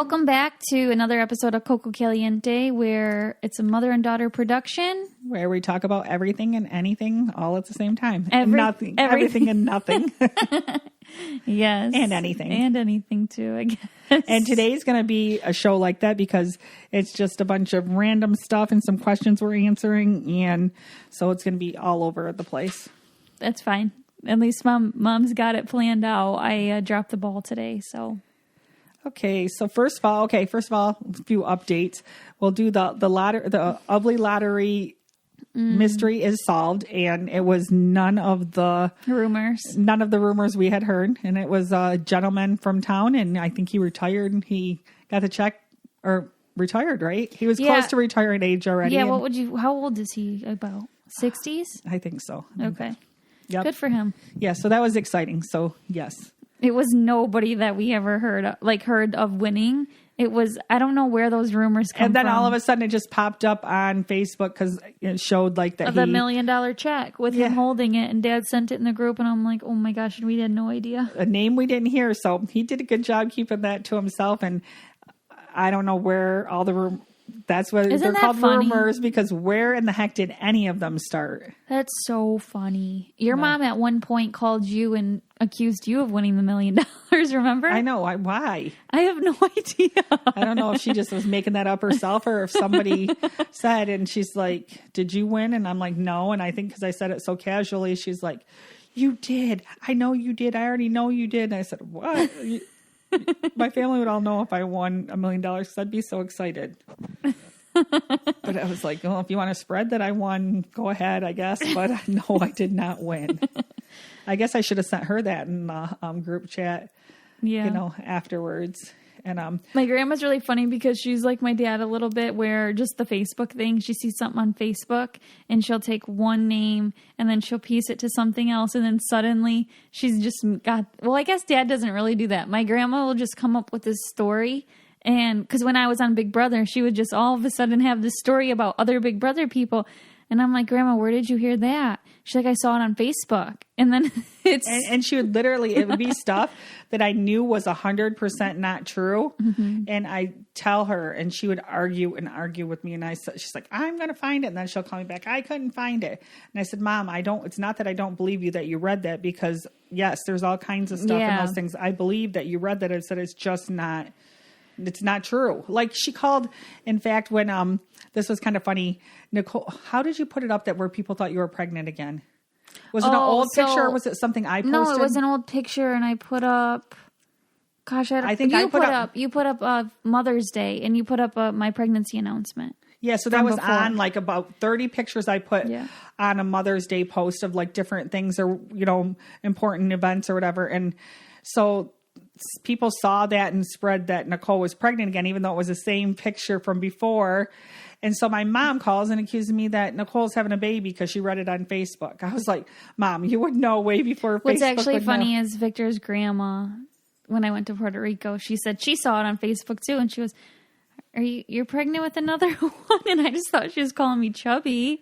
Welcome back to another episode of Coco Caliente, where it's a mother and daughter production. Where we talk about everything and anything all at the same time. Everything and nothing. Yes. And anything. And anything too, I guess. And today's going to be a show like that because it's just a bunch of random stuff and some questions we're answering. And so it's going to be all over the place. That's fine. At least mom's got it planned out. I dropped the ball today, so... Okay, so first of all, a few updates. We'll do the Ugly Lottery mystery is solved, and it was none of the rumors we had heard, and it was a gentleman from town, and I think he retired, and he got the check, or retired, right? He was close to retiring age already. Yeah, how old is he? About 60s? I think so. Okay. Yep. Good for him. Yeah, so that was exciting. So, yes. It was nobody that we ever heard of winning. It was, I don't know where those rumors come from. And then all of a sudden it just popped up on Facebook because it showed like that the $1 million check with him holding it, and Dad sent it in the group, and I'm like, oh my gosh, and we had no idea. A name we didn't hear. So he did a good job keeping that to himself. And I don't know where all the that's what they're called, rumors, because where in the heck did any of them start? That's so funny. Your mom at one point called you and accused you of winning the $1 million, remember? I know. Why? I have no idea. I don't know if she just was making that up herself or if somebody said, and she's like, did you win? And I'm like, no. And I think because I said it so casually, she's like, you did. I know you did. I already know you did. And I said, what? My family would all know if I won $1 million because I'd be so excited. But I was like, well, if you want to spread that I won, go ahead, I guess. But no, I did not win. I guess I should have sent her that in the group chat, afterwards. And my grandma's really funny because she's like my dad a little bit, where just the Facebook thing, she sees something on Facebook and she'll take one name and then she'll piece it to something else, and then suddenly she's just I guess Dad doesn't really do that. My grandma will just come up with this story, and because when I was on Big Brother, she would just all of a sudden have this story about other Big Brother people. And I'm like, Grandma, where did you hear that? She's like, I saw it on Facebook. And then it's... And she would it would be stuff that I knew was 100% not true. Mm-hmm. And I tell her, and she would argue with me. And she's like, I'm going to find it. And then she'll call me back. I couldn't find it. And I said, Mom, it's not that I don't believe you that you read that, because yes, there's all kinds of stuff in those things. I believe that you read that. I said, it's just not... It's not true. Like she called, in fact, when this was kind of funny, Nicole, how did you put it up that where people thought you were pregnant again? Was it an old picture, or was it something I posted? No, it was an old picture, and I put up, you put up Mother's Day, and you put up my pregnancy announcement. Yeah, so that was on like about 30 pictures I put on a Mother's Day post of like different things, or, important events or whatever. And so people saw that and spread that Nicole was pregnant again, even though it was the same picture from before. And so my mom calls and accuses me that Nicole's having a baby because she read it on Facebook. I was like, Mom, you would know way before Facebook. What's actually funny is Victor's grandma, when I went to Puerto Rico, she said she saw it on Facebook too. And she was, you're pregnant with another one? And I just thought she was calling me chubby.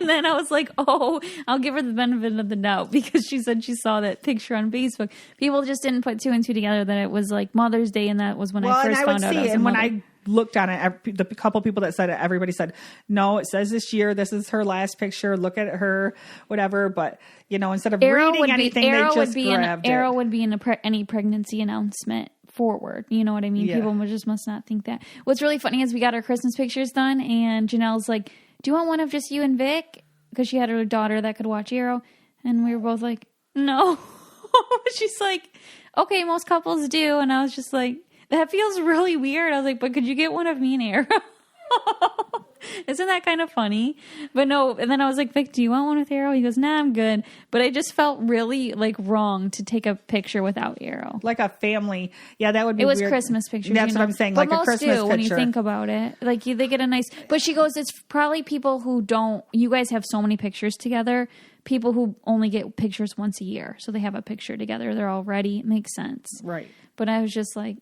And then I was like, oh, I'll give her the benefit of the doubt, because she said she saw that picture on Facebook. People just didn't put two and two together that it was like Mother's Day, and that was when I first found out I was a mother. When I looked on it, the couple people that said it, everybody said, no, it says this year, this is her last picture, look at her, whatever. But, instead of reading anything, they just grabbed it. Arrow would be in any pregnancy announcement forward. You know what I mean? Yeah. People just must not think that. What's really funny is we got our Christmas pictures done, and Janelle's like, do you want one of just you and Vic? Because she had her daughter that could watch Arrow. And we were both like, no. She's like, okay, most couples do. And I was just like, that feels really weird. I was like, but could you get one of me and Arrow? Isn't that kind of funny? But no. And then I was like, Vic, do you want one with Arrow? He goes, nah, I'm good. But I just felt really like wrong to take a picture without Arrow. Like a family. Yeah, that would be weird. It was Christmas pictures. That's what I'm saying. But like a Christmas picture. When you think about it. Like they get a nice, but she goes, it's probably people who don't, you guys have so many pictures together. People who only get pictures once a year. So they have a picture together. They're all ready. It makes sense. Right. But I was just like,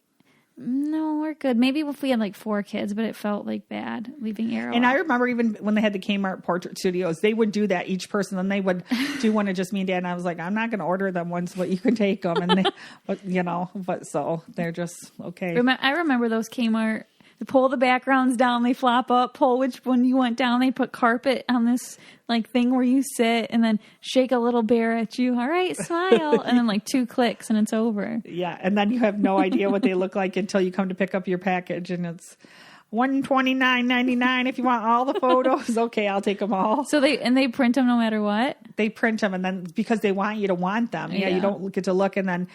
No, we're good. Maybe if we had like 4 kids, but it felt like bad leaving Arrow. And out. I remember even when they had the Kmart portrait studios, they would do that each person. And they would do one of just me and Dad. And I was like, I'm not going to order them ones, but you can take them. And but so they're just okay. I remember those Kmart. They pull the backgrounds down, they flop up, pull which one you want down. They put carpet on this like thing where you sit and then shake a little bear at you. All right, smile. And then like 2 clicks and it's over. Yeah. And then you have no idea what they look like until you come to pick up your package and it's $129.99 if you want all the photos. Okay, I'll take them all. So they print them no matter what? They print them and then because they want you to want them. Yeah. You don't get to look and then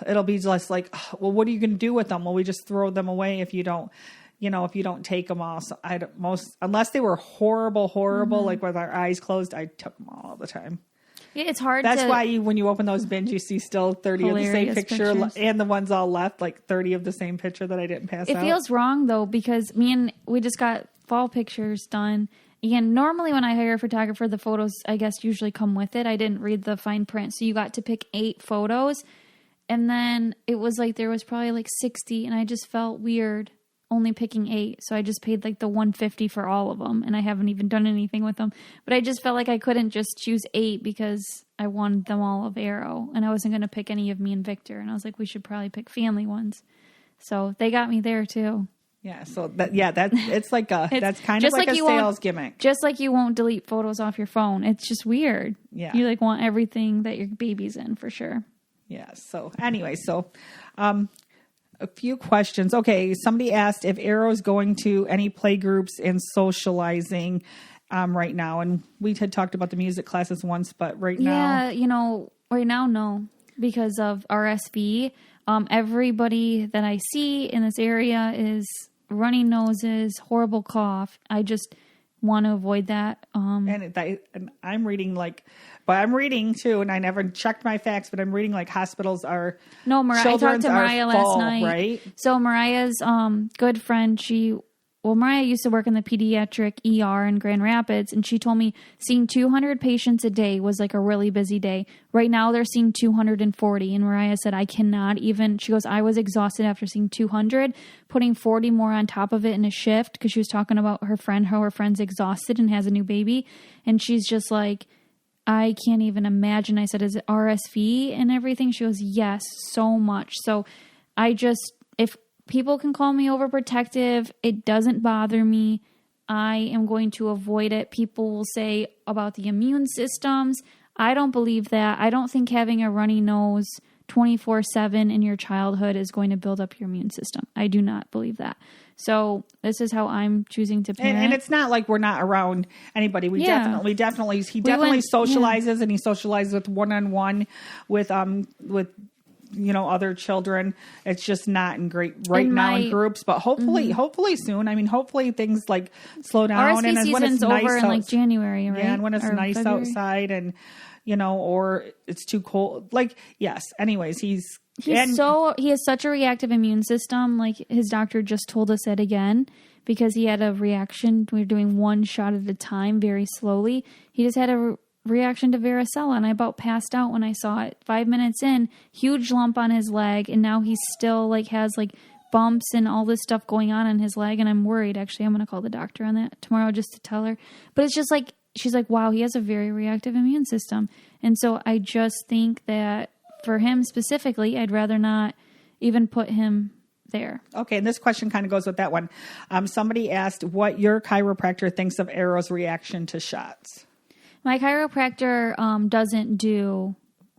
it'll be just like, well, what are you going to do with them? Well, we just throw them away if you don't take them all. So unless they were horrible, like with our eyes closed, I took them all the time. Yeah, it's hard. That's why when you open those bins, you see still 30 of the same picture pictures. And the ones all left, like 30 of the same picture that I didn't pass out. It feels wrong though, because we just got fall pictures done. Again, normally when I hire a photographer, the photos, I guess, usually come with it. I didn't read the fine print. So you got to pick 8 photos. And then it was like there was probably like 60, and I just felt weird only picking 8. So I just paid like the $150 for all of them, and I haven't even done anything with them. But I just felt like I couldn't just choose 8 because I wanted them all of Arrow, and I wasn't going to pick any of me and Victor. And I was like, we should probably pick family ones. So they got me there too. Yeah. So that's like that's kind of like a sales gimmick. Just like you won't delete photos off your phone. It's just weird. Yeah. You like want everything that your baby's in for sure. Yeah. So anyway, a few questions. Okay. Somebody asked if Arrow's going to any play groups and socializing right now. And we had talked about the music classes once, but right now. Yeah. Right now, no, because of RSV. Everybody that I see in this area is runny noses, horrible cough. I just want to avoid that. And I'm reading but I'm reading too, and I never checked my facts, but I'm reading like hospitals are. No, I talked to Mariah last night. Right? So Mariah's good friend, Mariah used to work in the pediatric ER in Grand Rapids, and she told me seeing 200 patients a day was like a really busy day. Right now they're seeing 240, and Mariah said, I cannot even, she goes, I was exhausted after seeing 200, putting 40 more on top of it in a shift, because she was talking about how her friend's exhausted and has a new baby, and she's just like, I can't even imagine. I said, is it RSV and everything? She goes, yes, so much. So if people can call me overprotective, it doesn't bother me. I am going to avoid it. People will say about the immune systems. I don't believe that. I don't think having a runny nose 24/7 in your childhood is going to build up your immune system. I do not believe that. So this is how I'm choosing to parent. And it's not like we're not around anybody. He definitely socializes, and he socializes with one-on-one with other children. It's just not in groups, but hopefully soon. I mean, hopefully things like slow down. RSV and when it's over nice in like January, right? Yeah, and when it's nice February. outside and, or it's too cold. Like, yes. Anyways, he has such a reactive immune system. Like his doctor just told us it again because he had a reaction. We were doing one shot at a time, very slowly. He just had a reaction to varicella, and I about passed out when I saw it. 5 minutes in, huge lump on his leg, and now he still has bumps and all this stuff going on his leg, and I'm worried. Actually, I'm going to call the doctor on that tomorrow just to tell her. But it's just she's like, wow, he has a very reactive immune system. And so I just think that for him specifically, I'd rather not even put him there. Okay, and this question kind of goes with that one. Somebody asked what your chiropractor thinks of Arrow's reaction to shots. My chiropractor doesn't do,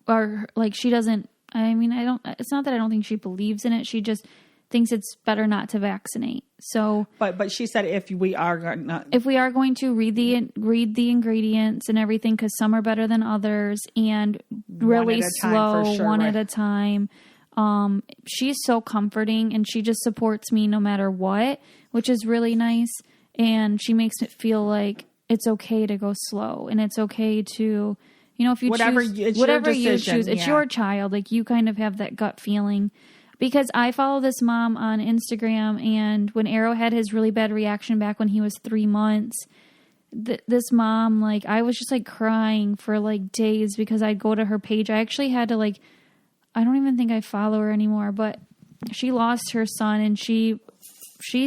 or she doesn't, it's not that I don't think she believes in it. She just thinks it's better not to vaccinate. So, but she said if we are going to read the ingredients and everything, because some are better than others, and really slow, one at a time. She's so comforting, and she just supports me no matter what, which is really nice. And she makes it feel like it's okay to go slow, and it's okay to, if you whatever you choose, it's your child. You kind of have that gut feeling. Because I follow this mom on Instagram, and when Arrow had his really bad reaction back when he was 3 months, this mom, I was just crying for days because I'd go to her page. I actually had to I don't even think I follow her anymore, but she lost her son, and she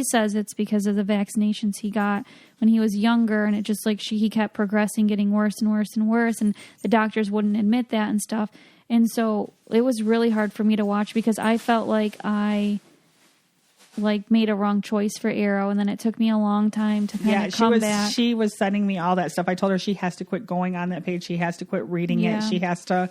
says it's because of the vaccinations he got when he was younger, and it just like he kept progressing, getting worse and worse and worse, and the doctors wouldn't admit that and stuff. And so it was really hard for me to watch because I felt like I made a wrong choice for Arrow, and then it took me a long time to kind of come back. She was sending me all that stuff. I told her she has to quit going on that page. She has to quit reading it. She has to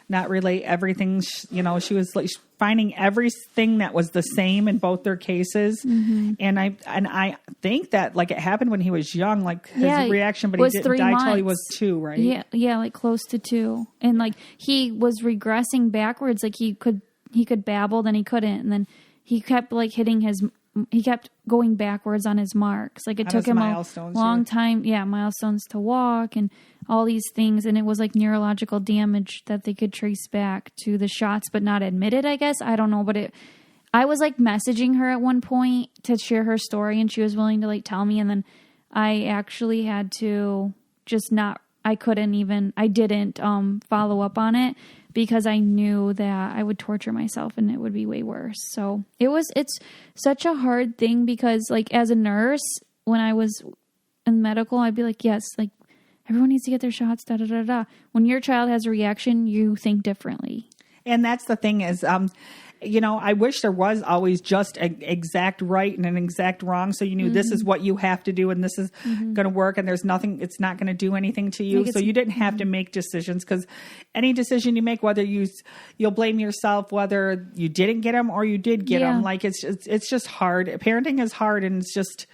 not relate everything. She was like finding everything that was the same in both their cases. Mm-hmm. And I think that like it happened when he was young, like his reaction, but he didn't die till he was 2, right? Yeah, like close to 2. And like he was regressing backwards. Like he could babble, then he couldn't, and then he kept like he kept going backwards on his marks. Like it took him a long time. Yeah, milestones to walk and all these things. And it was like neurological damage that they could trace back to the shots, but not admitted, I guess. I don't know. But I was like messaging her at one point to share her story, and she was willing to like tell me. And then I actually had to I didn't follow up on it because I knew that I would torture myself and it would be way worse. So it's such a hard thing because like as a nurse, when I was in medical, I'd be like, yes, like everyone needs to get their shots, da, da, da, da. When your child has a reaction, you think differently. And that's the thing is, I wish there was always just an exact right and an exact wrong. So you knew this is what you have to do and this is going to work and there's nothing, it's not going to do anything to you. So you didn't have to make decisions because any decision you make, whether you'll blame yourself, whether you didn't get them or you did get them, like it's just hard. Parenting is hard and it's just,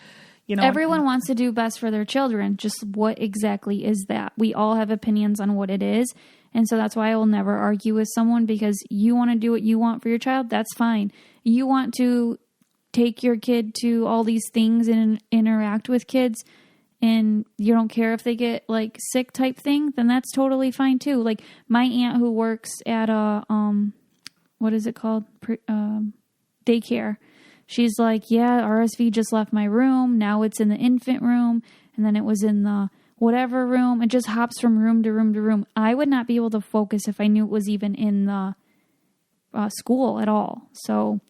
everyone wants to do best for their children. Just what exactly is that? We all have opinions on what it is. And so that's why I will never argue with someone because you want to do what you want for your child. That's fine. You want to take your kid to all these things and interact with kids and you don't care if they get like sick type thing, then that's totally fine too. Like my aunt who works at a, what is it called? Daycare. She's like, yeah, RSV just left my room. Now it's in the infant room. And then it was in the whatever room. It just hops from room to room to room. I would not be able to focus if I knew it was even in the school at all. So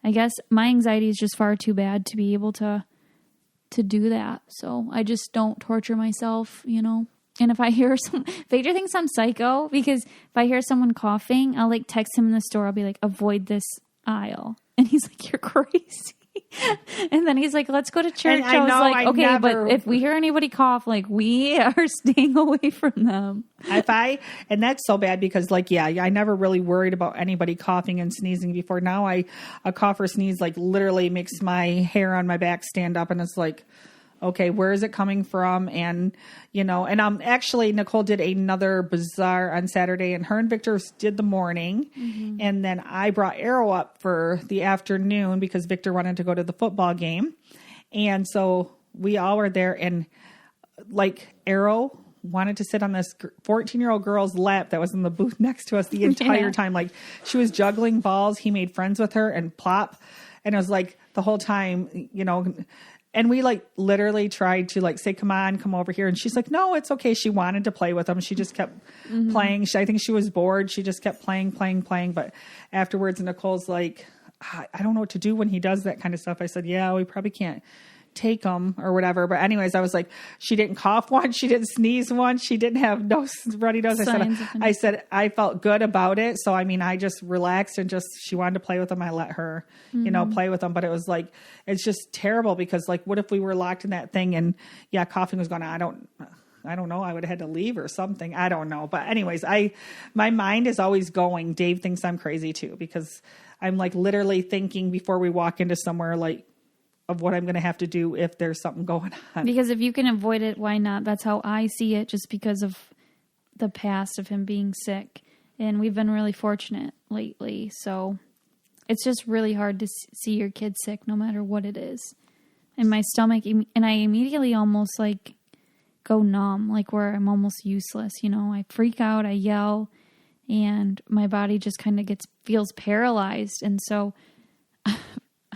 I guess my anxiety is just far too bad to be able to do that. So I just don't torture myself, And if I hear Phaedra thinks I'm psycho because if I hear someone coughing, I'll like text him in the store. I'll be like, avoid this aisle. And he's like, you're crazy. And then he's like, let's go to church. I was like, okay, but if we hear anybody cough, like we are staying away from them. And that's so bad because like, I never really worried about anybody coughing and sneezing before. Now a cough or sneeze like literally makes my hair on my back stand up and it's like, okay, where is it coming from? And, actually Nicole did another bazaar on Saturday and her and Victor did the morning. Mm-hmm. And then I brought Arrow up for the afternoon because Victor wanted to go to the football game. And so we all were there and like Arrow wanted to sit on this 14-year-old girl's lap that was in the booth next to us the entire time. Like she was juggling balls. He made friends with her and plop. And it was like the whole time, and we like literally tried to like say, come on, come over here. And she's like, no, it's okay. She wanted to play with him. She just kept playing. I think she was bored. She just kept playing. But afterwards, Nicole's like, I don't know what to do when he does that kind of stuff. I said, yeah, we probably can't take him or whatever. But anyways, I was like, she didn't cough once. She didn't sneeze once. She didn't have no runny nose. I said, I felt good about it. So, I mean, I just relaxed and she wanted to play with him. I let her, play with him. But it was like, it's just terrible because like, what if we were locked in that thing and coughing was going on? I don't know. I would have had to leave or something. I don't know. But anyways, my mind is always going. Dave thinks I'm crazy too, because I'm like literally thinking before we walk into somewhere like, of what I'm going to have to do if there's something going on. Because if you can avoid it, why not? That's how I see it, just because of the past of him being sick. And we've been really fortunate lately. So it's just really hard to see your kid sick no matter what it is. And my stomach, and I immediately almost like go numb, like where I'm almost useless. I freak out, I yell, and my body just kind of feels paralyzed. And so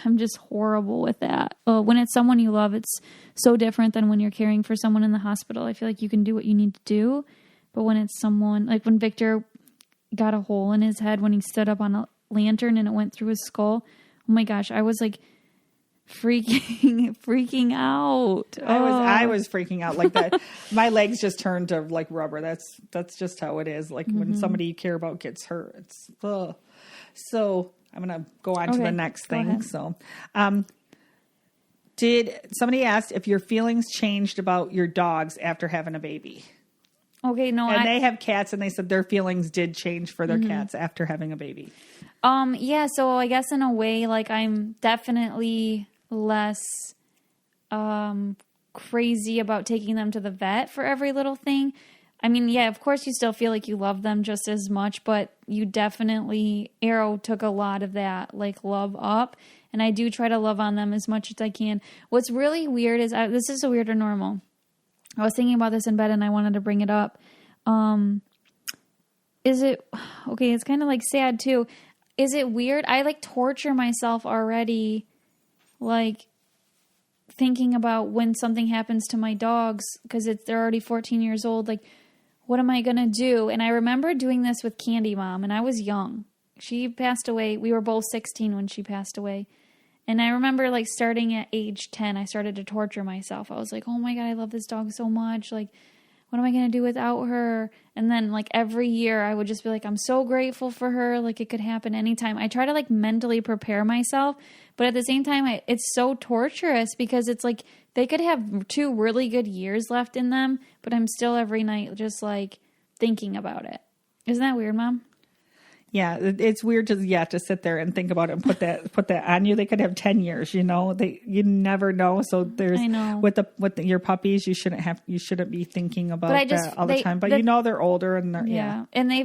I'm just horrible with that. When it's someone you love, it's so different than when you're caring for someone in the hospital. I feel like you can do what you need to do. But when it's someone, like when Victor got a hole in his head when he stood up on a lantern and it went through his skull, my gosh, I was like freaking out. I was freaking out like that. My legs just turned to like rubber. That's just how it is. Like when somebody you care about gets hurt, it's So I'm going to go on to the next thing. Ahead. So, did somebody asked if your feelings changed about your dogs after having a baby? Okay, no, and they have cats, and they said their feelings did change for their cats after having a baby. Yeah, so I guess in a way, like I'm definitely less crazy about taking them to the vet for every little thing. I mean, yeah, of course you still feel like you love them just as much, but you definitely, Arrow took a lot of that, like, love up, and I do try to love on them as much as I can. What's really weird is, this is a weird or normal. I was thinking about this in bed and I wanted to bring it up. Is it, okay, it's kind of like sad too. Is it weird? I like torture myself already, like thinking about when something happens to my dogs, because they're already 14 years old. Like, what am I going to do? And I remember doing this with Candy Mom, and I was young. She passed away. We were both 16 when she passed away. And I remember, like, starting at age 10, I started to torture myself. I was like, oh my God, I love this dog so much. Like, what am I going to do without her? And then, like, every year I would just be like, I'm so grateful for her. Like, it could happen anytime. I try to, like, mentally prepare myself. But at the same time, it's so torturous because it's like they could have 2 really good years left in them, but I'm still every night just, like, thinking about it. Isn't that weird, Mom? Yeah, it's weird to sit there and think about it and put that on you. They could have 10 years, you never know. So there's with your puppies, you shouldn't be thinking about that all the time. But they're older and and they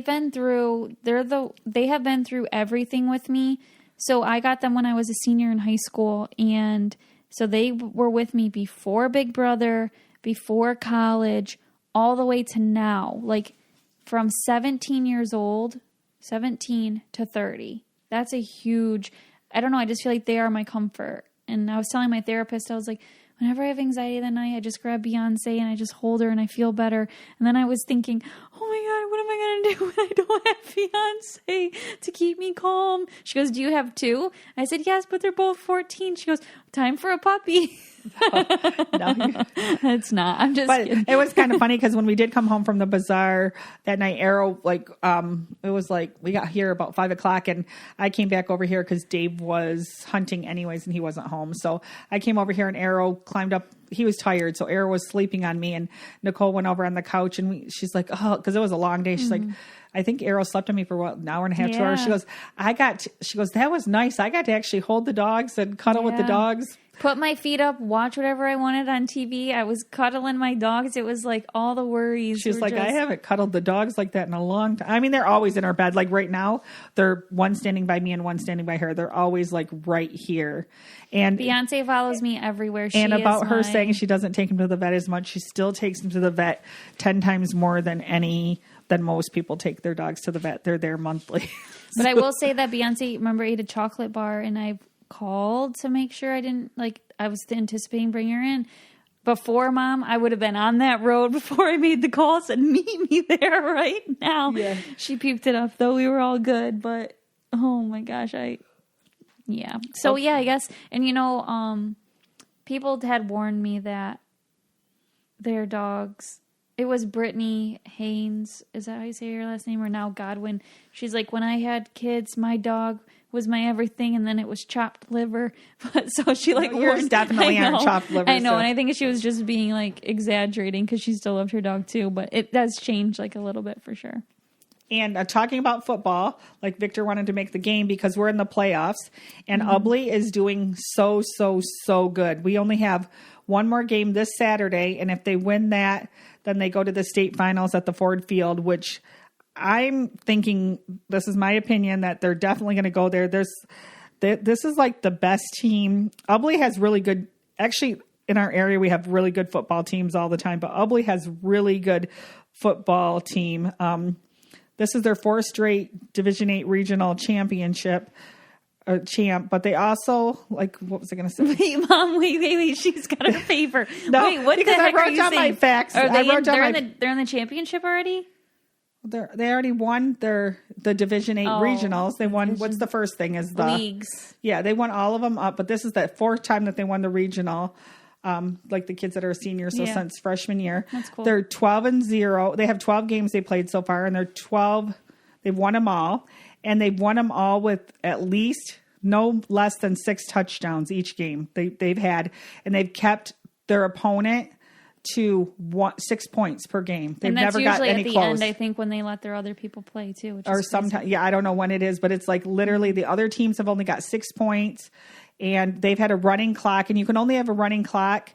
have been through everything with me. So I got them when I was a senior in high school, and so they were with me before Big Brother, before college, all the way to now, like from 17 to 30. That's a huge, I don't know, I just feel like they are my comfort. And I was telling my therapist, I was like, whenever I have anxiety that night, I just grab Beyonce and I just hold her and I feel better. And then I was thinking, oh my God, what am I going to do when I don't have Beyonce to keep me calm? She goes, do you have 2? I said, yes, but they're both 14. She goes, time for a puppy. No, it's not. I'm just kidding. It was kind of funny because when we did come home from the bazaar that night, Arrow, it was like we got here about 5:00, and I came back over here because Dave was hunting anyways and he wasn't home. So I came over here and Arrow climbed up. He was tired, so Arrow was sleeping on me, and Nicole went over on the couch, and she's like, oh, because it was a long day. She's like, I think Arrow slept on me for an hour and a half, 2 hours. She goes, that was nice. I got to actually hold the dogs and cuddle with the dogs. Put my feet up, watch whatever I wanted on TV. I was cuddling my dogs. It was like all the worries. She's like, I haven't cuddled the dogs like that in a long time. I mean, they're always in our bed. Like right now, they're one standing by me and one standing by her. They're always like right here. And Beyonce follows me everywhere. And about her saying she doesn't take him to the vet as much, she still takes him to the vet 10 times more than most people take their dogs to the vet. They're there monthly. But I will say that Beyonce, remember, ate a chocolate bar, and I called to make sure I was anticipating bringing her in. Before, Mom, I would have been on that road before I made the call, said, meet me there right now. Yeah. She puked it up, though. We were all good, but oh my gosh, yeah. So yeah, I guess, and people had warned me that their dogs, it was Brittany Haynes, is that how you say your last name, or now Godwin? She's like, when I had kids, my dog was my everything, and then it was chopped liver. But so she yours definitely aren't chopped liver. I know, so. And I think she was just being exaggerating because she still loved her dog too. But it does change a little bit for sure. And talking about football, Victor wanted to make the game because we're in the playoffs, and Ubley is doing so good. We only have one more game this Saturday, and if they win that, then they go to the state finals at the Ford Field, which I'm thinking, this is my opinion, that they're definitely going to go there. This is the best team. Ubley has really good, actually in our area we have really good football teams all the time, but Ubley has really good football team. This is their 4th straight Division 8 regional championship champ, but they also, what was I going to say? Wait, Mom, wait, she's got her paper. No, wait, what because the heck I wrote down my facts. They're in the championship already? They already won the Division 8 regionals. They won. What's the first thing is the leagues. Yeah, they won all of them up, but this is the fourth time that they won the regional. Like the kids that are seniors, so since freshman year. That's cool. They're 12-0. They have 12 games they played so far, and they've won them all. And they've won them all with at least no less than 6 touchdowns each game they've had. And they've kept their opponent to 6 points per game. They've never got any close. And that's usually at the end, I think, when they let their other people play, too. Or sometimes, I don't know when it is, but it's like literally the other teams have only got 6 points. And they've had a running clock, and you can only have a running clock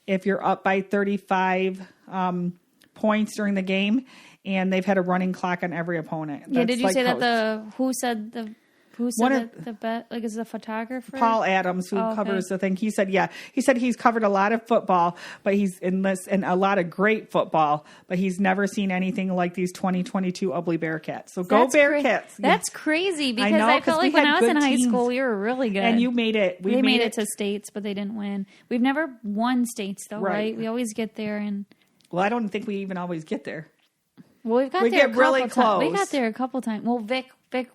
if you're up by 35 points during the game. And they've had a running clock on every opponent. Yeah, did you say that who said the bet? Like, is the photographer? Paul Adams, who covers the thing. He said he's covered a lot of football, but he's in this, and a lot of great football, but he's never seen anything like these 2022 Ubly Bearcats. So go Bearcats. That's crazy, because I felt like when I was in high school, we were really good. And you made it. They made it to states, but they didn't win. We've never won states, though, right? We always get there. Well, I don't think we even always get there. Well, we get really close. We got there a couple times. Well, Vic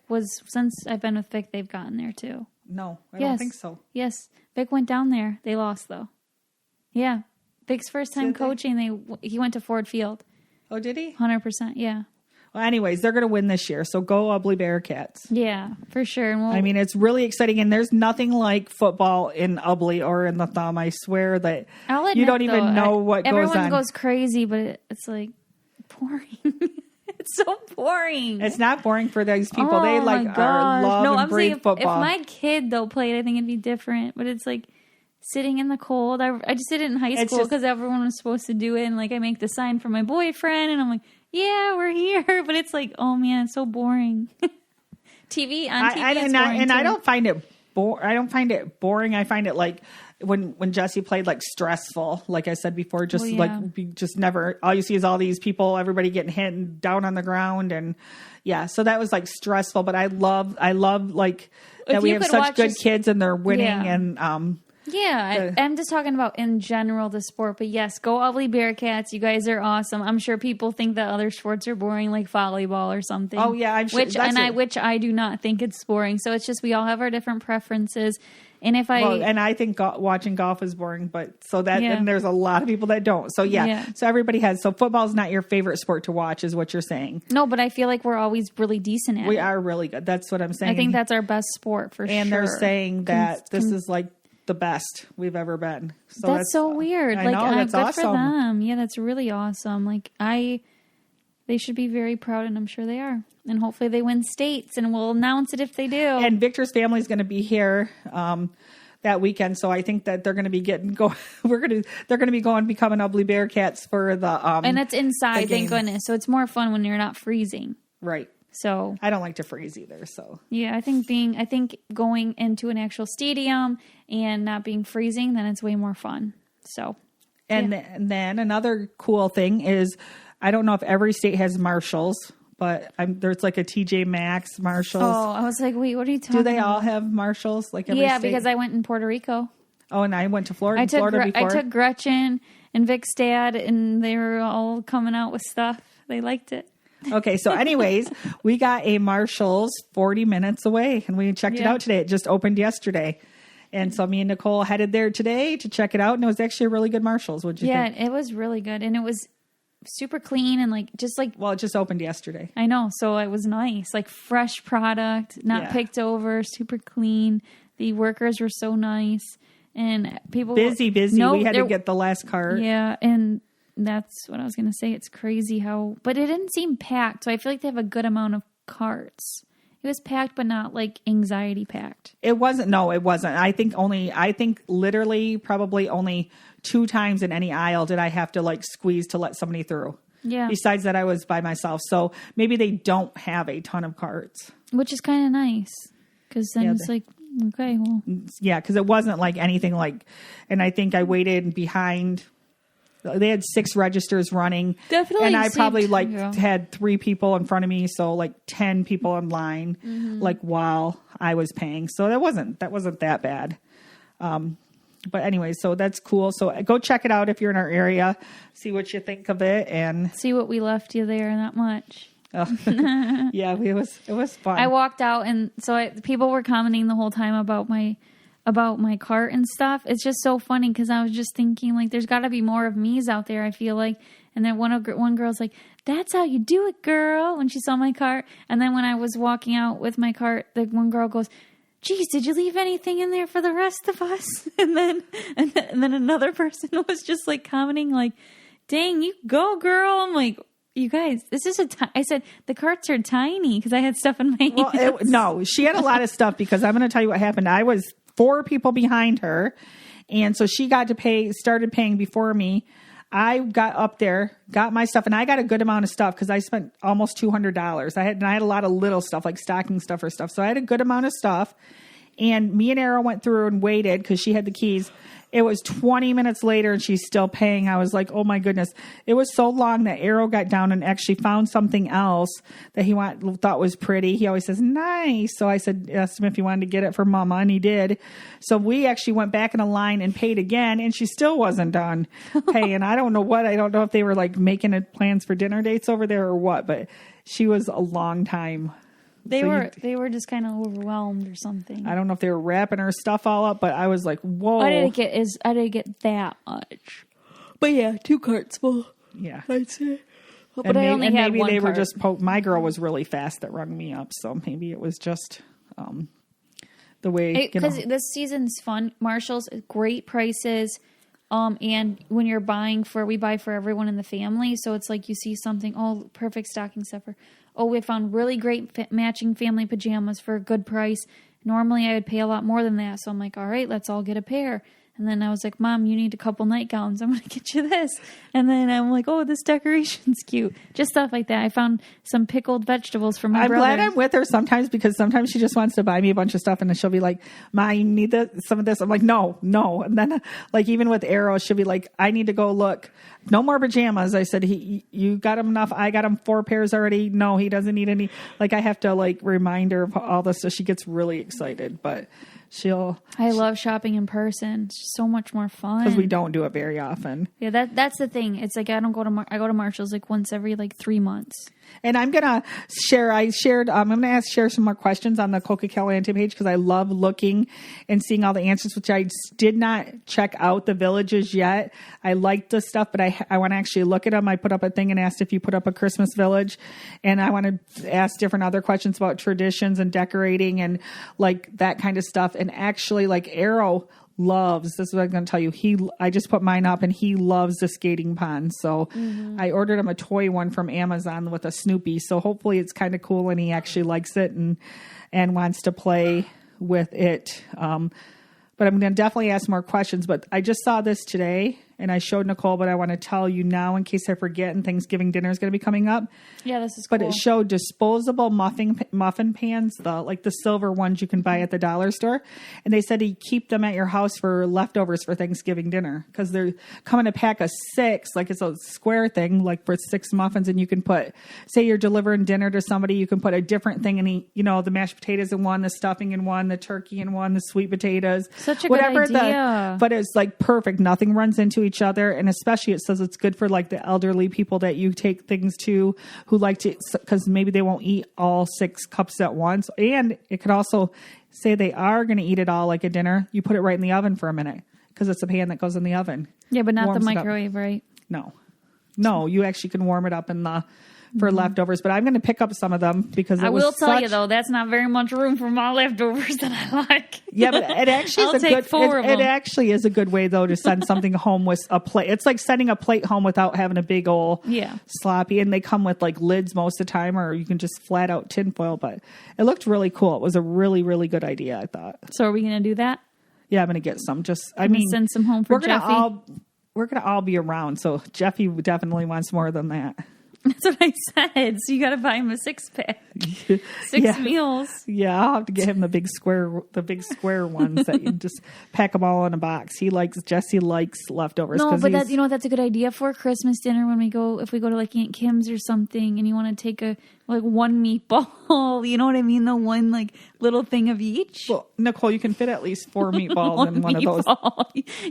was, since I've been with Vic, they've gotten there too. No, I don't think so. Yes, Vic went down there. They lost though. Yeah, Vic's first time coaching. He went to Ford Field. Oh, did he? 100%. Yeah. Well, anyways, they're going to win this year, so go Ubly Bearcats. Yeah, for sure. And it's really exciting, and there's nothing like football in Ubly or in the Thumb. I swear that you don't even know what goes on. Everyone goes crazy, but it's like boring. It's so boring. It's not boring for these people. They love and breathe football. If my kid though played, I think it'd be different. But it's like sitting in the cold. I just did it in high school because everyone was supposed to do it, and like I make the sign for my boyfriend, and I'm like, yeah, we're here. But it's like, oh man, it's so boring. TV. I don't find it I don't find it boring. I find it like when Jesse played, like stressful. Like I said before, just just never. All you see is all these people, everybody getting hit and down on the ground, and so that was like stressful. But I love like that we have such good kids and they're winning and. I'm just talking about in general the sport, but yes, go Ubly Bearcats. You guys are awesome. I'm sure people think that other sports are boring, like volleyball or something. Oh yeah, I'm sure. Which I do not think it's boring. So it's just we all have our different preferences. And I think watching golf is boring, and there's a lot of people that don't. So so everybody has. So football is not your favorite sport to watch, is what you're saying. No, but I feel like we're always really decent at it. We are really good. That's what I'm saying. I think that's our best sport for sure. And they're saying that this is like the best we've ever been. So that's so weird. I know, that's good awesome for them. Yeah, that's really awesome. Like they should be very proud, and I'm sure they are. And hopefully they win states, and we'll announce it if they do. And Victor's family is going to be here that weekend, so I think that they're going to be they're going to be becoming Ubly Bearcats for the and it's inside, thank goodness. So it's more fun when you're not freezing. Right. So I don't like to freeze either. So yeah, I think going into an actual stadium and not being freezing, then it's way more fun. So and then another cool thing is, I don't know if every state has marshals, but there's like a TJ Maxx Marshalls. Oh, I was like, wait, what are you talking about? Do they all have marshals? Like every state? Because I went in Puerto Rico. Oh, and I went to Florida. Florida before. I took Gretchen and Vic's dad, and they were all coming out with stuff. They liked it. Okay, so anyways, we got a Marshall's 40 minutes away, and we checked it out today. It just opened yesterday. And so me and Nicole headed there today to check it out, and it was actually a really good Marshall's. What'd you think? Yeah, it was really good, and it was super clean and well, it just opened yesterday. I know, so it was nice, like fresh product, not picked over, super clean. The workers were so nice, and people busy. We had to get the last cart. Yeah, and that's what I was going to say. It's crazy but it didn't seem packed. So I feel like they have a good amount of carts. It was packed, but not like anxiety packed. It wasn't. No, it wasn't. I think literally probably only 2 times in any aisle did I have to like squeeze to let somebody through. Yeah. Besides that, I was by myself. So maybe they don't have a ton of carts. Which is kind of nice. Because then it's like, okay, well. Yeah, because it wasn't like anything like, and I think I waited behind. They had 6 registers running. Definitely. And I probably had 3 people in front of me. So like 10 people in line, like while I was paying. So that wasn't that bad. But anyway, so that's cool. So go check it out if you're in our area. See what you think of it and see what we left you there. Not much. Yeah, it was fun. I walked out, and so people were commenting the whole time about my cart and stuff. It's just so funny because I was just thinking, like, there's got to be more of me's out there, I feel like. And then one girl's like, "That's how you do it, girl," when she saw my cart. And then when I was walking out with my cart, the one girl goes, "Geez, did you leave anything in there for the rest of us?" And then another person was just like commenting like, "Dang, you go, girl." I'm like, you guys, this is I said, the carts are tiny because I had stuff in my hands. No, she had a lot of stuff because I'm going to tell you what happened. I was 4 people behind her. And so she got to started paying before me. I got up there, got my stuff, and I got a good amount of stuff because I spent almost $200. I had a lot of little stuff like stocking stuffer stuff. So I had a good amount of stuff. And me and Arrow went through and waited because she had the keys. It was 20 minutes later and she's still paying. I was like, oh my goodness. It was so long that Arrow got down and actually found something else that he thought was pretty. He always says, nice. So I asked him if he wanted to get it for Mama, and he did. So we actually went back in a line and paid again, and she still wasn't done paying. I don't know if they were like making plans for dinner dates over there or what, but she was a long time. They were just kind of overwhelmed or something. I don't know if they were wrapping her stuff all up, but I was like, whoa. I didn't get that much. But yeah, 2 carts full. Yeah. I'd say. But I only had one cart. Were just my girl was really fast that rung me up, so maybe it was just the way. Because this season's fun. Marshall's, great prices. And when you're we buy for everyone in the family. So it's like you see something, perfect stocking stuffer. We found really great matching family pajamas for a good price. Normally I would pay a lot more than that. So I'm like, all right, let's all get a pair. And then I was like, Mom, you need a couple nightgowns. I'm going to get you this. And then I'm like, this decoration's cute. Just stuff like that. I found some pickled vegetables for my brother. I'm glad I'm with her sometimes because sometimes she just wants to buy me a bunch of stuff and then she'll be like, Ma, you need some of this. I'm like, no. And then like even with Arrow, she'll be like, I need to go look. No more pajamas. I said, you got him enough. I got him 4 pairs already. No, he doesn't need any. Like I have to like remind her of all this. So she gets really excited, but I love shopping in person. It's just so much more fun. Because we don't do it very often. Yeah, that's the thing. It's like I go to Marshall's like once every like 3 months. And I'm going to share, I'm going to share some more questions on the Coca Caliente page because I love looking and seeing all the answers, which I did not check out the villages yet. I like the stuff, but I want to actually look at them. I put up a thing and asked if you put up a Christmas village, and I want to ask different other questions about traditions and decorating and like that kind of stuff. And actually like Arrow this is what I'm going to tell you. I just put mine up and he loves the skating pond. So I ordered him a toy one from Amazon with a Snoopy. So hopefully it's kind of cool and he actually likes it and wants to play with it. But I'm going to definitely ask more questions. But I just saw this today and I showed Nicole, but I want to tell you now in case I forget, and Thanksgiving dinner is going to be coming up. Yeah, this is cool. But it showed disposable muffin pans, the silver ones you can buy at the dollar store. And they said you keep them at your house for leftovers for Thanksgiving dinner because they're coming a pack of 6, like it's a square thing, like for 6 muffins. And you can put, say you're delivering dinner to somebody, you can put a different thing in, the mashed potatoes in one, the stuffing in one, the turkey in one, the sweet potatoes. Such a good idea. But it's like perfect. Nothing runs into each other. And especially it says it's good for like the elderly people that you take things to who like to, because maybe they won't eat all 6 cups at once. And it could also say they are going to eat it all like a dinner. You put it right in the oven for a minute because it's a pan that goes in the oven. Yeah, but not the microwave, right? No, you actually can warm it up for leftovers, but I'm going to pick up some of them because I will tell you though, that's not very much room for my leftovers that I like. Yeah, but it actually it actually is a good way though to send something home with a plate. It's like sending a plate home without having a big old sloppy, and they come with like lids most of the time, or you can just flat out tinfoil. But it looked really cool. It was a really, really good idea, I thought. So are we going to do that? Yeah, I'm going to get some. Send some home for Jeffy. We're going to all be around, so Jeffy definitely wants more than that. That's what I said. So you got to buy him a 6-pack, 6 meals. Yeah, I'll have to get him the big square ones that you just pack them all in a box. Jesse likes leftovers. No, but that's a good idea for Christmas dinner if we go to like Aunt Kim's or something, and you want to take one meatball. You know what I mean? The one like little thing of each. Well, Nicole, you can fit at least 4 meatballs in one of those.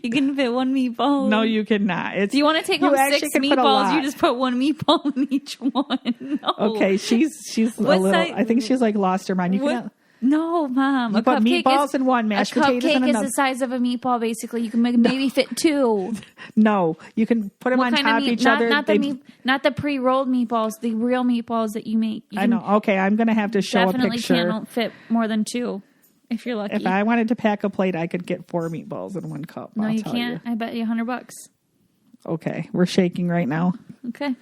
You can fit 1 meatball. No, you cannot. Do you want to take home 6 meatballs? You just put 1 meatball in from each one. No. Okay, she's a little. I think she's like lost her mind. You can. No, Mom. You put meatballs in one, mashed potatoes in another. A cupcake is the size of a meatball, basically. You can maybe fit 2. No, you can put them on top of each other. Not the pre-rolled meatballs, the real meatballs that you make. I know. Okay, I'm going to have to show a picture. Definitely can't fit more than 2 if you're lucky. If I wanted to pack a plate, I could get 4 meatballs in one cup. No, you can't. I bet you $100. Okay, we're shaking right now. Okay.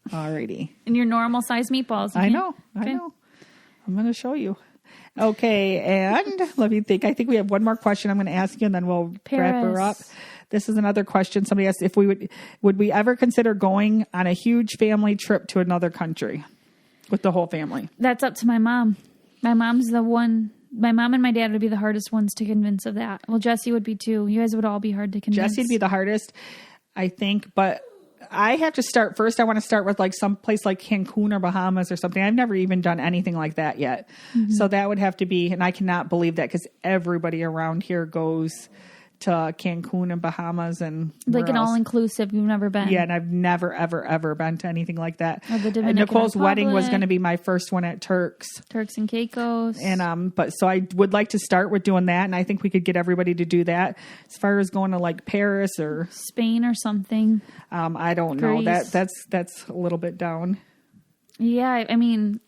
Alrighty. And your normal size meatballs. I know. I'm going to show you. Okay, and let me think. I think we have one more question I'm going to ask you, and then we'll wrap her up. This is another question. Somebody asked if we would we ever consider going on a huge family trip to another country with the whole family? That's up to my mom. My mom's the one. My mom and my dad would be the hardest ones to convince of that. Well, Jesse would be too. You guys would all be hard to convince. Jesse'd be the hardest, I think, but I have to start first. I want to start with like some place like Cancun or Bahamas or something. I've never even done anything like that yet. Mm-hmm. So that would have to be, and I cannot believe that because everybody around here goes to Cancun and Bahamas and like an all-inclusive. You've never been. Yeah, and I've never, ever been to anything like that. Or the Dominican Nicole's Republic. wedding was going to be my first one at Turks and Caicos. And but so I would like to start with doing that, and I think we could get everybody to do that. As far as going to like Paris or Spain or something. I don't know. That's a little bit down. Yeah, I mean,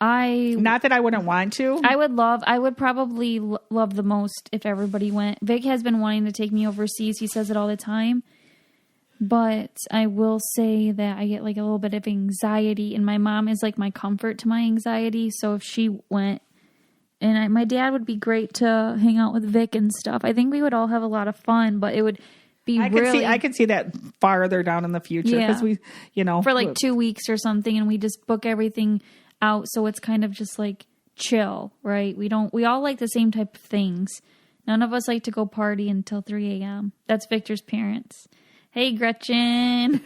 not that I wouldn't want to. I would probably love the most if everybody went. Vic has been wanting to take me overseas. He says it all the time. But I will say that I get like a little bit of anxiety, and my mom is like my comfort to my anxiety. So if she went, and my dad would be great to hang out with Vic and stuff. I think we would all have a lot of fun, but it would be I could see that farther down in the future because we, for like 2 weeks or something, and we just book everything out, so it's kind of just like chill, right? We all like the same type of things. None of us like to go party until 3 a.m. That's Victor's parents. Hey, Gretchen.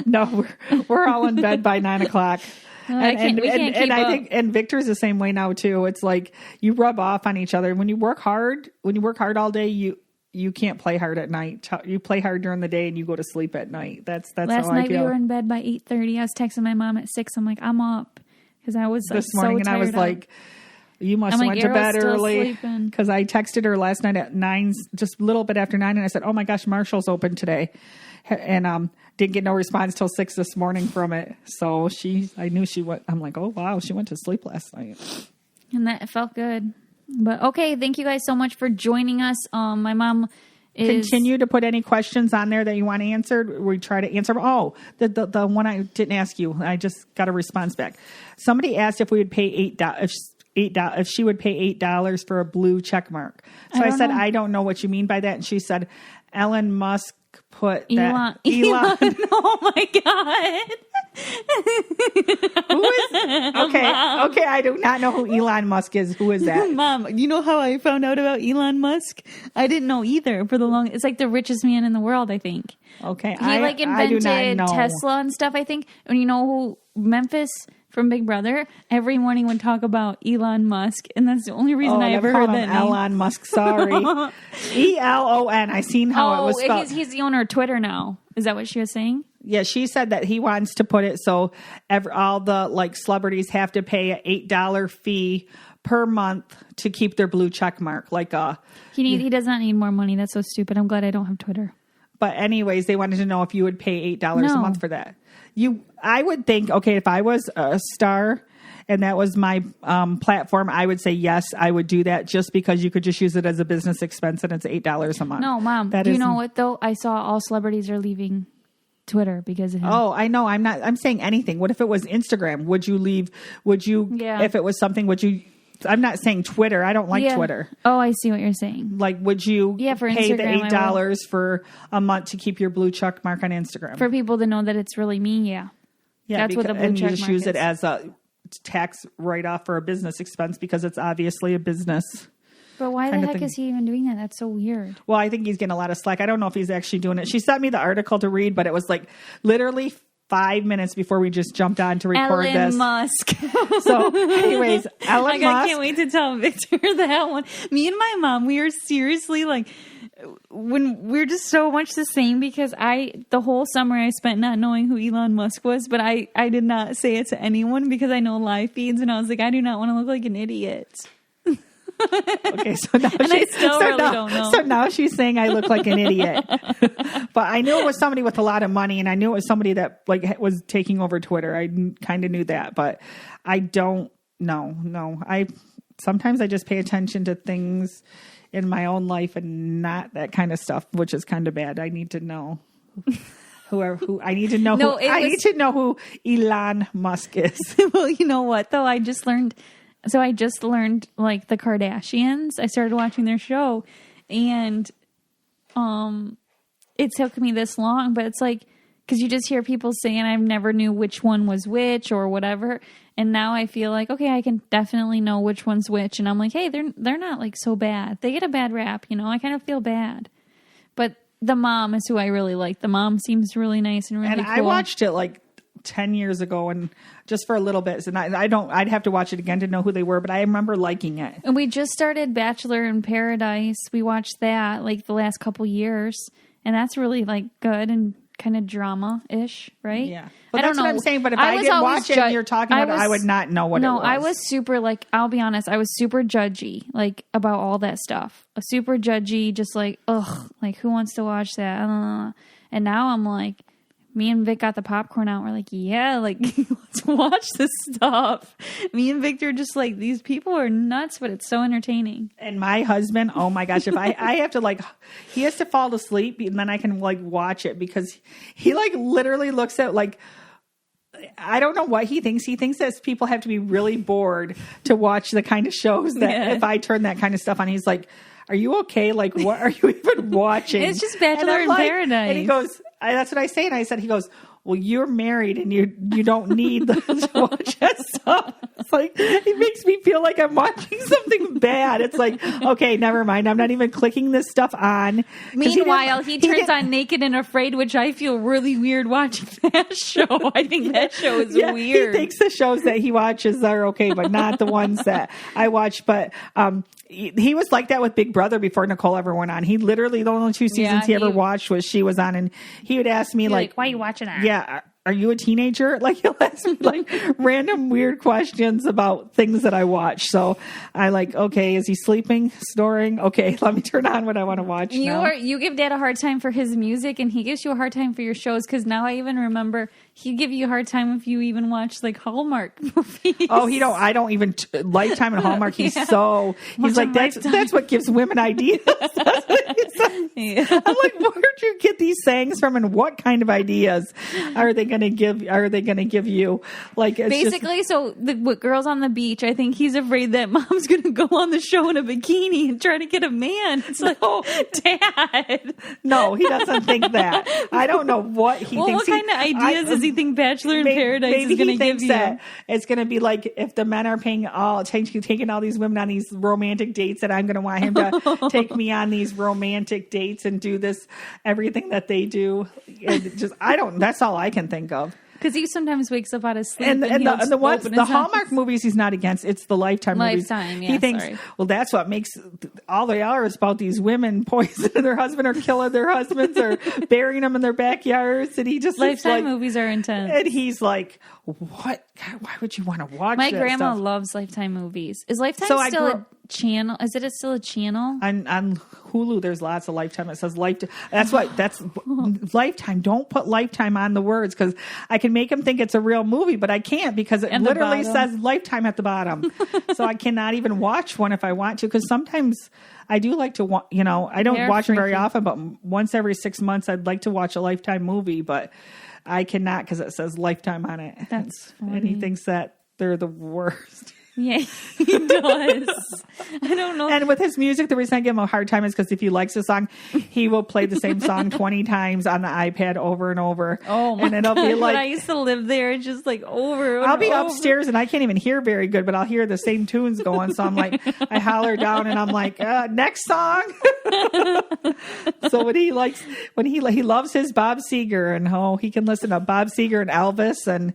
No, we're all in bed by 9 o'clock. I think Victor's the same way now too. It's like you rub off on each other. When you work hard all day, you can't play hard at night. You play hard during the day and you go to sleep at night. That's last how I feel. night we were in bed by 8:30. I was texting my mom at 6. I'm like, I'm up because I was this morning, and I was like, you must have went to bed early because I texted her last night at 9, just a little bit after 9, and I said, oh my gosh, Marshall's open today, and didn't get no response till 6 this morning from it. So I knew she went. I'm like, oh wow, she went to sleep last night, and that felt good. But okay, thank you guys so much for joining us. My mom continue to put any questions on there that you want answered. We try to answer. Oh, the one I didn't ask you, I just got a response back. Somebody asked if we would pay $8 if she would pay $8 for a blue check mark. So I said, I don't know what you mean by that, and she said, Elon Musk put that. Elon. Oh my God. Who is? Okay. I do not know who Elon Musk is. Who is that? Mom, you know how I found out about Elon Musk? I didn't know either for the long. It's like the richest man in the world, I think. Okay, he invented Tesla and stuff, I think. And you know who? Memphis from Big Brother every morning would talk about Elon Musk, and that's the only reason I ever heard that name. Elon Musk, sorry. ELON. I seen how it was spelled. He's the owner of Twitter now. Is that what she was saying? Yeah, she said that he wants to put it so all the like celebrities have to pay an $8 fee per month to keep their blue check mark. Like he does not need more money. That's so stupid. I'm glad I don't have Twitter. But anyways, they wanted to know if you would pay $8 a month for that. I would think, okay, if I was a star and that was my platform, I would say yes, I would do that just because you could just use it as a business expense and it's $8 a month. No, Mom. Do you know what though? I saw all celebrities are leaving Twitter because of him. Oh, I know. I'm saying anything. What if it was Instagram? Would you leave? If it was something, would you? I'm not saying Twitter. I don't like Twitter. Oh, I see what you're saying. Like, would you for pay Instagram, the $8 for a month to keep your blue check mark on Instagram? For people to know that it's really me, yeah. That's what the blue check mark is. And you just use it as a tax write-off for a business expense because it's obviously a business. But why the heck is he even doing that? That's so weird. Well, I think he's getting a lot of slack. I don't know if he's actually doing it. She sent me the article to read, but it was like literally 5 minutes before we just jumped on to record this. Elon Musk. So, anyways, Elon Musk. I can't wait to tell Victor that one. Me and my mom, we are seriously like, when we're just so much the same because the whole summer I spent not knowing who Elon Musk was, but I did not say it to anyone because I know live feeds and I was like, I do not want to look like an idiot. Okay, so now I still really don't know. So now she's saying I look like an idiot. But I knew it was somebody with a lot of money, and I knew it was somebody that like was taking over Twitter. I kind of knew that, but I don't know. No, sometimes I just pay attention to things in my own life and not that kind of stuff, which is kind of bad. I need to know I need to know who Elon Musk is. Well, you know what though? I just learned like the Kardashians. I started watching their show and it took me this long, but it's like, because you just hear people saying I never knew which one was which or whatever. And now I feel like, okay, I can definitely know which one's which. And I'm like, hey, they're not like so bad. They get a bad rap, you know, I kind of feel bad. But the mom is who I really like. The mom seems really nice and really cool. I watched it like 10 years ago and just for a little bit. And I'd have to watch it again to know who they were, but I remember liking it. And we just started Bachelor in Paradise. We watched that like the last couple years. And that's really like good and kind of drama-ish, right? Yeah. Well, that's what I'm saying. But if I didn't watch it and you're talking about it, I would not know what it was. No, I was super like, I'll be honest, I was super judgy, like about all that stuff. Super judgy, just like, ugh, like who wants to watch that? And now I'm like, me and Vic got the popcorn out. We're like, yeah, like, let's watch this stuff. Me and Victor just like, these people are nuts, but it's so entertaining. And my husband, oh my gosh, if I have to like, he has to fall asleep and then I can like watch it because he like literally looks at like, I don't know what he thinks. He thinks that people have to be really bored to watch the kind of shows that if I turn that kind of stuff on, he's like, are you okay? Like, what are you even watching? It's just Bachelor in Paradise. And he goes, that's what I say. And I said, he goes, well, you're married and you don't need to watch that stuff. It's like, it makes me feel like I'm watching something bad. It's like, okay, never mind. I'm not even clicking this stuff on. Meanwhile, he turns on Naked and Afraid, which I feel really weird watching that show. I think that show is weird. He thinks the shows that he watches are okay, but not the ones that I watch. But, he was like that with Big Brother before Nicole ever went on. He literally, the only 2 seasons he ever watched was she was on, and he would ask me like, why are you watching that? Yeah, are you a teenager? Like, he'll ask me like random weird questions about things that I watch. So I like, okay, is he sleeping, snoring? Okay, let me turn on what I want to watch. You give Dad a hard time for his music, and he gives you a hard time for your shows. Because now I even remember he'd give you a hard time if you even watch like Hallmark movies. Oh, I don't even Lifetime and Hallmark. He's like, that's what gives women ideas. Yeah. I'm like, where'd you get these sayings from, and what kind of ideas are they going to give you? Like, it's basically, so the Girls on the Beach, I think he's afraid that Mom's going to go on the show in a bikini and try to get a man. It's like, oh, Dad. No, he doesn't think that. I don't know what he thinks. What kind of ideas does he think Bachelor in Paradise is going to give you? That it's going to be like if the men are taking all these women on these romantic dates, that I'm going to want him to take me on these romantic dates and do this, everything that they do. That's all I can think of. Because he sometimes wakes up out of sleep. And the Hallmark movies he's not against. It's the Lifetime movies. He thinks, well, that's what makes all they are is about these women poisoning their husband or killing their husbands or burying them in their backyards. And he just Lifetime movies are intense. And he's like, what? God, why would you want to watch My that grandma stuff? Loves Lifetime movies. Is Lifetime still a channel? Is it still a channel? On Hulu, there's lots of Lifetime. It says Lifetime. That's Lifetime. Don't put Lifetime on the words, because I can make them think it's a real movie, but I can't, because it literally says Lifetime at the bottom. So I cannot even watch one if I want to, because sometimes I do like to watch, I don't watch them very often, but once every 6 months I'd like to watch a Lifetime movie, but I cannot because it says Lifetime on it. That's funny. And he thinks that they're the worst. Yeah, he does. I don't know. And with his music, the reason I give him a hard time is because if he likes a song, he will play the same song 20 times on the iPad over and over. Oh my And it'll be like, when I used to live there, it's just like over. I'll be upstairs and I can't even hear very good, but I'll hear the same tunes going. So I'm like, I holler down and I'm like, next song. So when he loves his Bob Seger, and he can listen to Bob Seger and Elvis and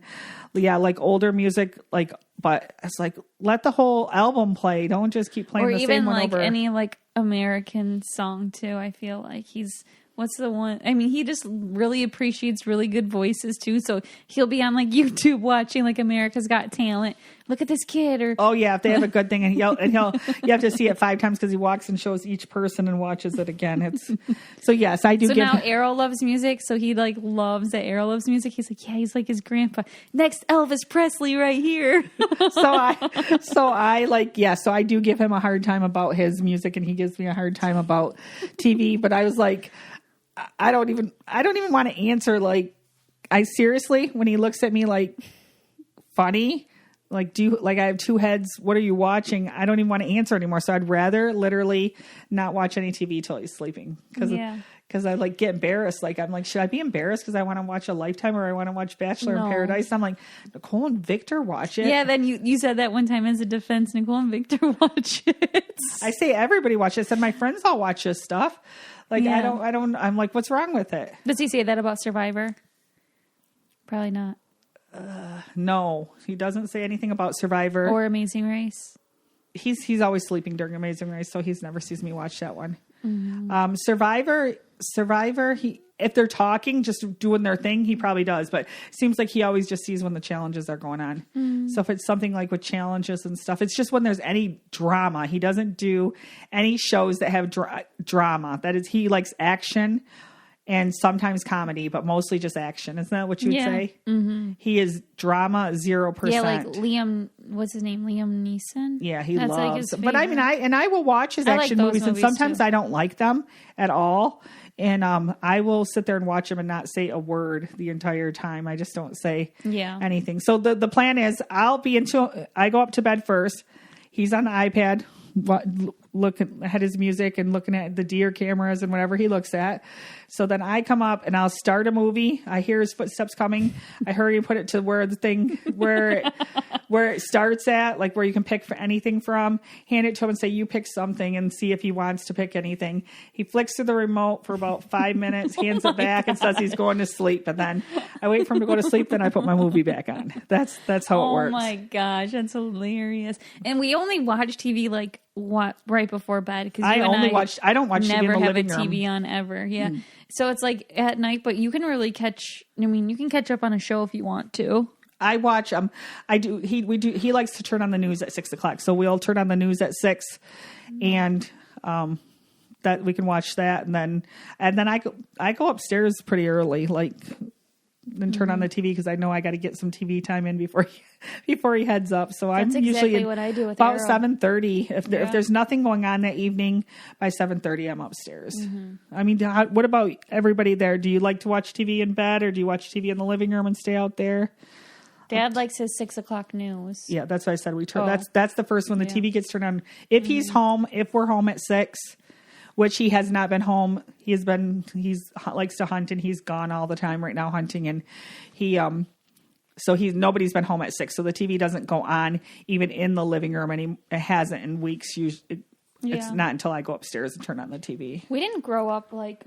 like older music, like, but it's like, let the whole album play. Don't just keep playing the same one over. Or even like any like American song too. I feel like what's the one? I mean, he just really appreciates really good voices too. So he'll be on like YouTube watching like America's Got Talent. Look at this kid. Or oh yeah, if they have a good thing, and you have to see it 5 times because he walks and shows each person and watches it again. It's so yes, I do. So now Arrow loves music, so he like loves that Arrow loves music. He's like, yeah, he's like his grandpa. Next Elvis Presley right here. So I do give him a hard time about his music, and he gives me a hard time about TV. But I was like, I don't even want to answer. Like, I seriously, when he looks at me like funny. Like, I have 2 heads. What are you watching? I don't even want to answer anymore. So I'd rather literally not watch any TV till he's sleeping. Because I like get embarrassed. Like, I'm like, should I be embarrassed because I want to watch a Lifetime or I want to watch Bachelor in Paradise? I'm like, Nicole and Victor watch it. Yeah, then you said that one time as a defense, Nicole and Victor watch it. I say everybody watch it. I said my friends all watch this stuff. Like, yeah. I'm like, what's wrong with it? Does he say that about Survivor? Probably not. No, he doesn't say anything about Survivor or Amazing Race. He's always sleeping during Amazing Race, so he's never sees me watch that one. Mm-hmm. Survivor. If they're talking, just doing their thing, he probably does. But it seems like he always just sees when the challenges are going on. Mm-hmm. So if it's something like with challenges and stuff, it's just when there's any drama. He doesn't do any shows that have drama. That is, he likes action. And sometimes comedy, but mostly just action. Isn't that what you would say? Mm-hmm. He is drama 0%. Yeah, like Liam, what's his name? Liam Neeson? Yeah, That's loves. Like his but I mean, I will watch his action movies, and sometimes too. I don't like them at all. And I will sit there and watch them and not say a word the entire time. I just don't say anything. So the plan is I go up to bed first. He's on the iPad, looking at his music and looking at the deer cameras and whatever he looks at. So then I come up and I'll start a movie. I hear his footsteps coming. I hurry and put it to where it starts at, like where you can pick for anything from. Hand it to him and say, you pick something, and see if he wants to pick anything. He flicks to the remote for about 5 minutes, hands it back, and says he's going to sleep. And then I wait for him to go to sleep. Then I put my movie back on. That's how it works. Oh my gosh, that's hilarious. And we only watch TV like right before bed, because I don't watch TV in the living room. Never have a TV on ever. Yeah. So it's like at night, but you can really catch up on a show if you want to. I watch he likes to turn on the news at 6:00. So we'll turn on the news at 6, and that we can watch that, and then I go upstairs pretty early, like, and turn on the TV, because I know I got to get some TV time in before he heads up. So that's I'm usually what I do with about 7:30. If there's nothing going on that evening, by 7:30 I'm upstairs. Mm-hmm. I mean, what about everybody there? Do you like to watch TV in bed, or do you watch TV in the living room and stay out there? Dad likes his 6:00 news. Yeah, that's what I said. We turn. That's the first when the TV gets turned on. If he's home, if we're home at 6. Which he has not been home. He's likes to hunt, and he's gone all the time right now hunting. And nobody's been home at 6. So the TV doesn't go on even in the living room. And it hasn't in weeks. It's not until I go upstairs and turn on the TV. We didn't grow up like,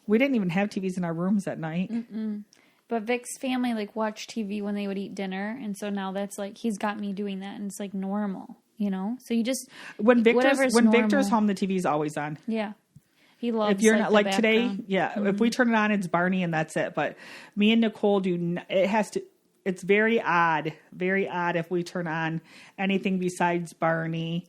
we didn't even have TVs in our rooms at night. Mm-mm. But Vic's family like watched TV when they would eat dinner. And so now that's like, he's got me doing that, and it's like normal. You know, so you just when Victor's home, the TV's always on. Yeah, he loves. If you're not like today, if we turn it on, it's Barney and that's it. But me and Nicole it's very odd if we turn on anything besides Barney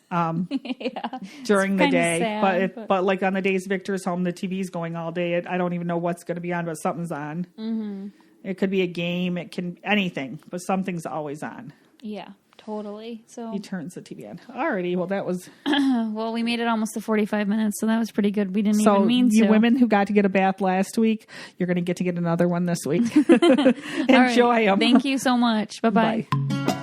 during the day. Sad, but like on the days Victor's home, the TV's going all day. I don't even know what's going to be on, but something's on. Mm-hmm. It could be a game. It can anything, but something's always on. Yeah. Totally. So he turns the TV on. Alrighty. Well, that was. Well, we made it almost to 45 minutes, so that was pretty good. We didn't even mean to. So you women who got to get a bath last week, you're going to get another one this week. Enjoy them. Thank you so much. Bye-bye. Bye.